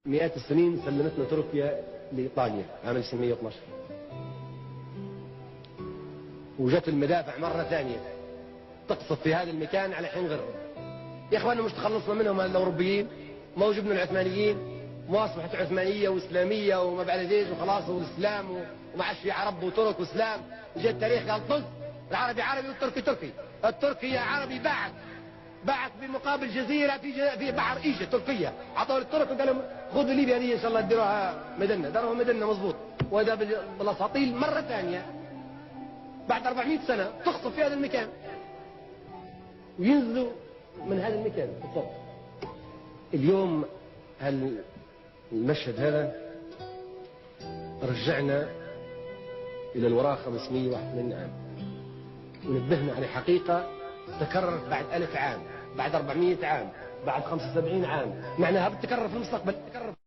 مئات السنين سلمتنا تركيا لإيطاليا عام 1912، وجت المدافع مرة ثانية تقصف في هذا المكان على حين غر. يا اخواننا مش تخلصنا منهم الاوروبيين، ما وجبنا العثمانيين، ما اصبحت عثمانيه واسلاميه وما بعد ذيك وخلاص والاسلام وما عادش في عرب وترك واسلام. جاء التاريخ قال طز، العربي عربي والتركي تركي، التركي عربي بعث بمقابل جزيره في بحر ايجا تركيا، عطوا للترك وقال لهم خذوا ليبيا هذه ان شاء الله ديروها مدنه، داروها مدنه مضبوط. وهذا بالاساطيل مره ثانيه بعد 400 سنه تخطف في هذا المكان وينزلوا من هذا المكان بالضبط. اليوم المشهد هذا رجعنا إلى الوراء 581 عام، ونبهنا على حقيقة تكررت بعد 1000 عام، بعد 400 عام، بعد 75 عام، معناها بتتكرر في المستقبل.